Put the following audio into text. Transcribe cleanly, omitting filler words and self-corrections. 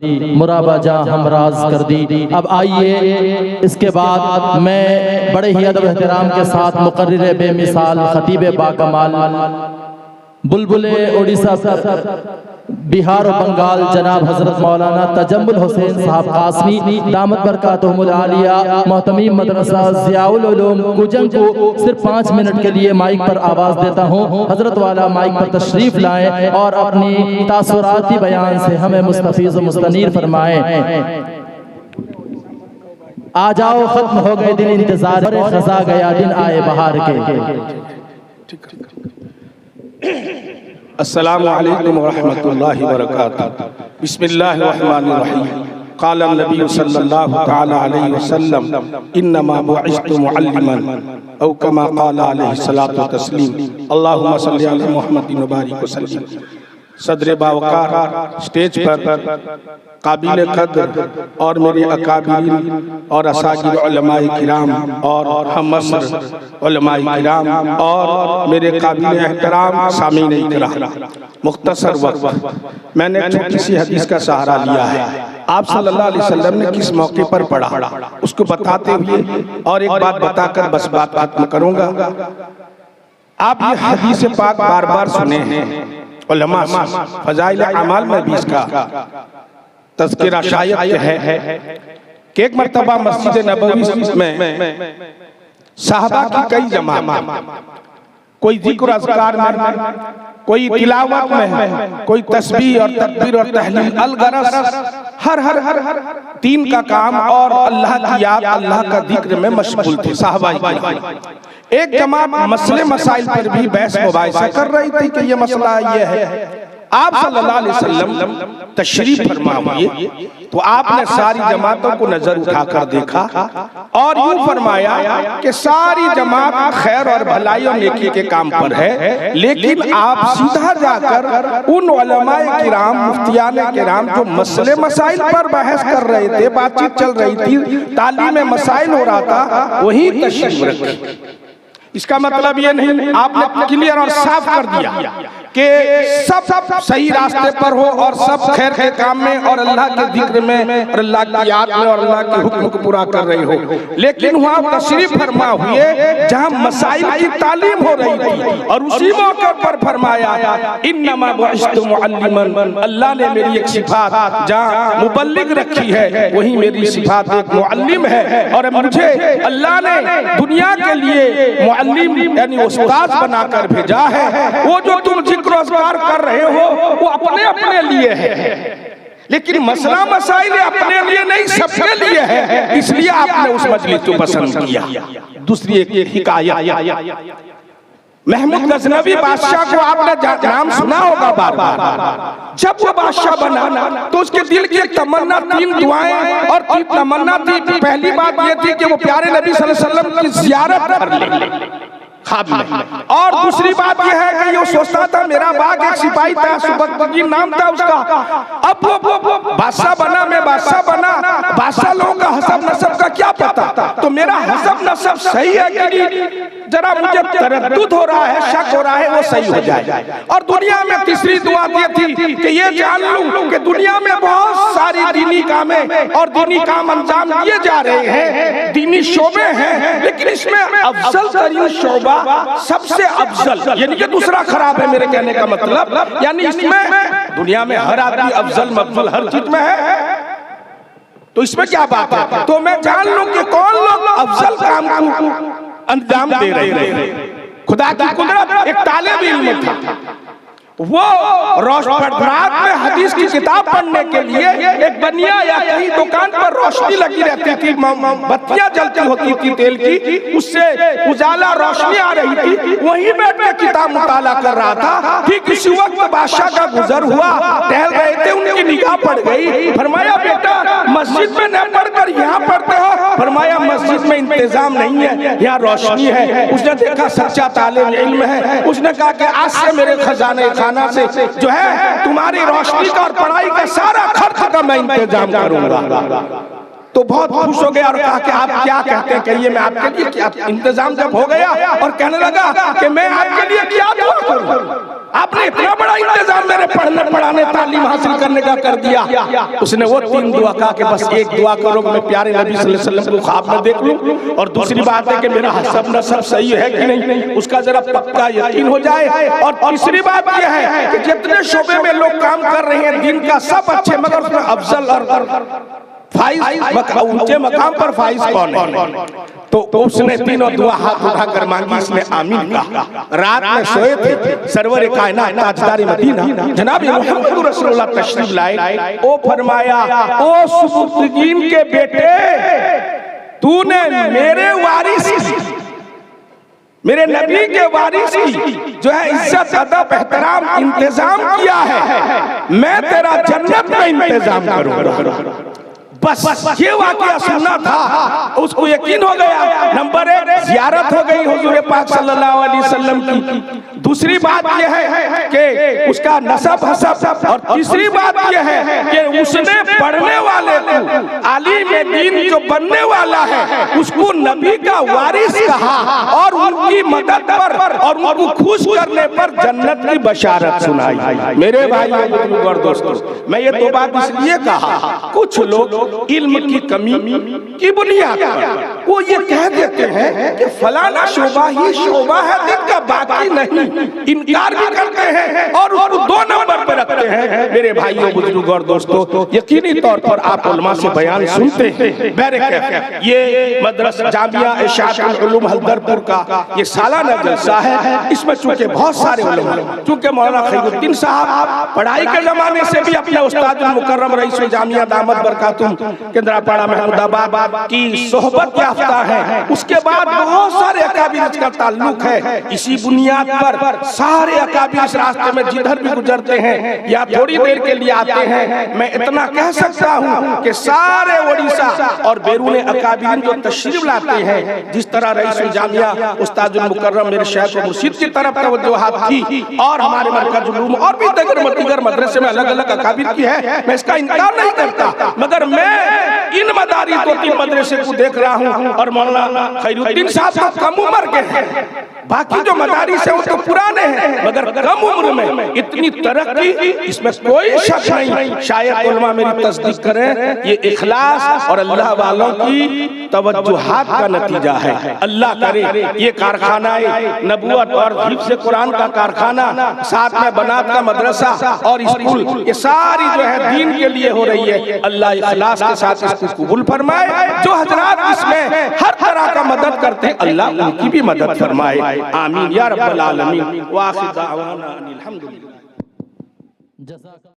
मुराबाजा हमराज कर दी। अब आइए इसके बाद मैं बड़े ही अदब एहतराम के साथ मुकर्रिर बेमिसाल खतीब बाकमाल बुलबुले उड़ीसा बिहार और बंगाल जनाब हजरत मौलाना तजम्मुल हुसैन साहब कासमी दामत बरकातुहुमुल आलिया मोहतमीम मदरसा ज़ियाउल उलूम कुजंग को सिर्फ 5 मिनट के लिए माइक पर आवाज़ देता हूँ। हजरत वाला माइक पर तशरीफ लाएं और अपनी तासुराती बयान से हमें मुस्तफीज़ व मुस्तनीर फरमाएं। आ जाओ खत्म हो गए दिन इंतजार, खजा गया दिन आए बहार के। अस्सलामु अलैकुम व रहमतुल्लाहि व बरकातुहू। बिस्मिल्लाहिर रहमानिर रहीम। क़ाल नबी सल्लल्लाहु तआला अलैहि वसल्लम इन्नमा बुइस्तु मुअल्लिमन औ कमा क़ाल अलैहि सलातु व तस्लीम। अल्लाहुम्मा सल्लि अला मुहम्मदिन व बारिक वसल्लिम। सदर बावकार स्टेज पर काबिल कद्र और मेरे अकाबिरीन और असागिर उलमाए किराम और हम असर उलमाए किराम और मेरे काबिल एहतराम सामीन इकराम, मुख्तसर वक्त मैंने छोटी सी हदीस का सहारा लिया है। आप सल्लल्लाहु अलैहि वसल्लम ने किस मौके पर पढ़ा उसको बताते हुए और एक बात बताकर बस बात खत्म करूंगा। आप ये हदीस पाक बार बार सुने हैं, उलमा फजाइल अमाल में भी इसका तज़किरा शायद है कि एक मर्तबा मस्जिद नबवी में साहबा की कई जमात, कोई जिक्र अज़कार में, कोई तिलावत में, कोई तस्बीह और तकबीर और तहलील अलगरस हर तीन का काम और अल्लाह की याद, अल्लाह का जिक्र में मशगूल थे साहबा। एक जमात मसले मसाइल पर भी बहस मुबाहिसा कर रही थी कि ये मसला ये है। आप सल्लल्लाहु अलैहि वसल्लम तशरीफ फरमा हुए तो आपने सारी जमातों को नजर उठाकर देखा और यूं फरमाया कि सारी जमात खैर और भलाई और नेकी के काम पर है, लेकिन आप सीधा जाकर उन उलमाए किराम, मुफ्तियाने किराम जो मसले मसाइल पर बहस कर रहे थे, बातचीत चल रही थी, तालीम मसाइल हो रहा था, वहीं तशरीफ रखें। इसका मतलब ये नहीं, आपने क्लियर और साफ कर दिया कि सब सही रास्ते पर हो और सब खैर के काम में और अल्लाह के जिक्र में और अल्लाह की याद में और अल्लाह के हुक्म को पूरा कर रहे हो। लेकिन वहाँ तशरीफ फरमा हुए जहाँ मसाइल की तालीम हो रही थी और उसी मौके पर फरमाया इन्नमा बुइस्तु मुअल्लिमन, अल्लाह ने मेरी एक सिफात जहाँ मुबल्लिग रखी है वही मेरी सिफात एक मुअल्लिम है और मुझे अल्लाह ने दुनिया के लिए मुअल्लिम यानी उस्ताद बनाकर भेजा है। वो जो तुम रोजगार कर रहे हो वो अपने अपने लिए है, लेकिन मसला मसाइल अपने लिए नहीं सबके लिए है, इसलिए आपने उस मजलिस को पसंद किया। दूसरी एक हिकायत, महमूद गजनवी बादशाह को आपने नाम सुना होगा बार बार। जब वो बादशाह बना तो उसके दिल की एक तमन्ना, 3 दुआएं और 3 तमन्ना थी। पहली बात ये थी कि वो प्यारे नबी सल्लल्लाहु अलैहि वसल्लम की जियारत कर ले खाब में, और दूसरी बात यह है कि ये सोचता था मेरा बाग एक सिपाही था, सुबकतगीन नाम था उसका, अब वो बादशाह बना, मैं बादशाह बना, बादशाह लोगों का हसब नसब का क्या पता, तो मेरा हसब नसब सही है कि नहीं, जरा मुझे तरद्दुद हो रहा है, शक हो रहा है, वो सही हो जाए। और दुनिया में तीसरी दुआ ये थी कि ये जान लूं कि दुनिया में बहुत सारी दीनी कामें और दीनी काम अंजाम दिए जा रहे हैं, दीनी शोबे हैं, लेकिन इसमें अफजल तरीन शोबा सबसे अफजल, यानी कि दूसरा खराब है, मेरे कहने का मतलब, यानी इसमें दुनिया में हर आदमी अफजल मफजल हर चीज में है, तो इसमें क्या बात है। तो मैं जान लूं कि कौन लोग अफजल काम को अंजाम दे रहे हैं। खुदा की कुदरत, एक तालिब इल्म था, वो रात में हदीस की किताब पढ़ने के लिए एक बनिया या कहीं दुकान पर रोशनी लगी रहती थी, बत्तियां जलती होती थी तेल की, उससे उजाला रोशनी आ रही थी, वहीं बैठ के किताब मुताला कर रहा था। ठीक इसी वक्त बादशाह का गुजर हुआ, टहल रहे थे, उनकी निगाह पड़ गई। फरमाया बेटा मस्जिद में न पढ़कर यहाँ पढ़ते हो? फरमाया मस्जिद में इंतजाम नहीं है, यहाँ रोशनी है। उसने देखा सच्चा तालिब इल्म है, उसने कहा कि आज से मेरे खजाने से जो है तुम्हारी रोशनी का और पढ़ाई का सारा खर्च का मैं इंतजाम करूंगा। तो बहुत खुश हो गया और कहा कि आप क्या कहते हैं, कहिए मैं आपके लिए क्या। इंतजाम जब हो गया और कहने लगा कि मैं आपके लिए क्या दुआ करूं, आपने इतना बड़ा इंतजाम मेरे पढ़ने पढ़ाने तालीम हासिल करने का कर दिया। उसने वो 3 दुआ कहा कि बस एक दुआ करो कि मैं प्यारे नबी सल्लल्लाहु अलैहि वसल्लम को ख्वाब में देख लूं, और दूसरी बात है कि मेरा हसब नसब सही है कि नहीं उसका जरा पक्का यकीन हो जाए, और तीसरी बात यह है कि जितने शोबे में लोग काम कर रहे हैं दिन का सब अच्छे, मगर उसमें अफजल और फाइज ऊंचे मकाम पर फाइज कौन है। तो उसने तीनों दुआ हाथ उठाकर मांगी, इसने आमीन कहा। रात में सोए थे, सरवर कायनात ताजदार मदीना जनाब मोहम्मद रसूलुल्लाह तशरीफ लाए। ओ फरमाया, ओ सुबुतगीन के बेटे, तूने मेरे वारिस मेरे नबी के वारिस की जो है इज्जत अदब एहतराम इंतजाम किया है, मैं तेरा जन्नत में इंतजाम करूंगा। बस ये वाकया सुनना था, उसको यकीन हो गया। नंबर 1 ज़ियारत हो गई हुजूर पाक सल्लल्लाहु अलैहि वसल्लम की। दूसरी बात यह है कि उसका नसब हसब, और तीसरी बात यह है कि उसने पढ़ने वाले को आलिम दीन जो बनने वाला है उसको नबी का वारिस कहा, और उनकी मदद पर और उनको खुश करने पर जन्नत की बशारत सुनाई। मेरे भाइयों और दोस्तों, मैं ये तो बात इसलिए कहा, कुछ लोग इल्म की कमी की बुनियाद पर वो ये कह देते हैं कि फलाना शोबा ही शोबा है दिन का, बाकी नहीं। इनकार भी करते हैं और उसको 2 नंबर पर रखते हैं। मेरे भाइयों बुजुर्गों और दोस्तों, यकीनी तौर पर आप उलमा से बयान सुनते हैं। बैरक ये मदरसा जामिया इशाअतुल उलूम हल्दरपुर का ये सालाना जलसा है। इसमें चूंकि बहुत सारे उलमा, चूंकि मौलाना खैरुद्दीन साहब पढ़ाई के जमाने से भी अपने उस्ताद मुकर्रम रईस जामिया दामद बरकातुम केंद्रापाड़ा महमूदाबाद की सोहबत याफ्ता है, उसके बाद बहुत सारे अकाबिर का ताल्लुक है। इसी बुनियाद पर सारे अकाबिर इस रास्ते में जिधर भी गुजरते हैं या थोड़ी देर के लिए आते हैं, मैं इतना कह सकता हूं कि सारे ओडिशा और बैरून अकाबिर जो तशरीफ लाते हैं, जिस तरह रईस जामिया उस्तादुल मुकर्रम मेरे शेख और मुर्शिद की तरफ तवज्जोहात थी, और हमारे मरकज़ुल उलूम और भी दीगर मदरसे में अलग अलग अकाबिर की है, मैं इसका इनकार नहीं करता। मगर मैं इन मदारी को 3 मदरसे को देख रहा हूं, और मौलाना खैरुद्दीन साहब तो कम उम्र के हैं, बाकी जो मदारिस है वो तो पुराने हैं, मगर कम उम्र में इतनी तरक्की, इसमें कोई शक नहीं। शायद उलमा मेरी तस्दीक करें, ये इखलास और अल्लाह वालों की तवज्जुहात का नतीजा है। अल्लाह करे ये कारखाना नबूवत और हिफ्ज़ कुरान का कारखाना, साथ में बनात का मदरसा और स्कूल, ये सारी जो है दीन के लिए हो रही है। अल्लाह इखलास के साथ इसको कबूल फरमाए। जो हजरात इसमें हर तरह का मदद करते हैं, अल्लाह उनकी भी मदद फरमाए। आमीन या रब्बल आलमीन। व आखिर दावाना अनिल हम्दुलिल्लाह।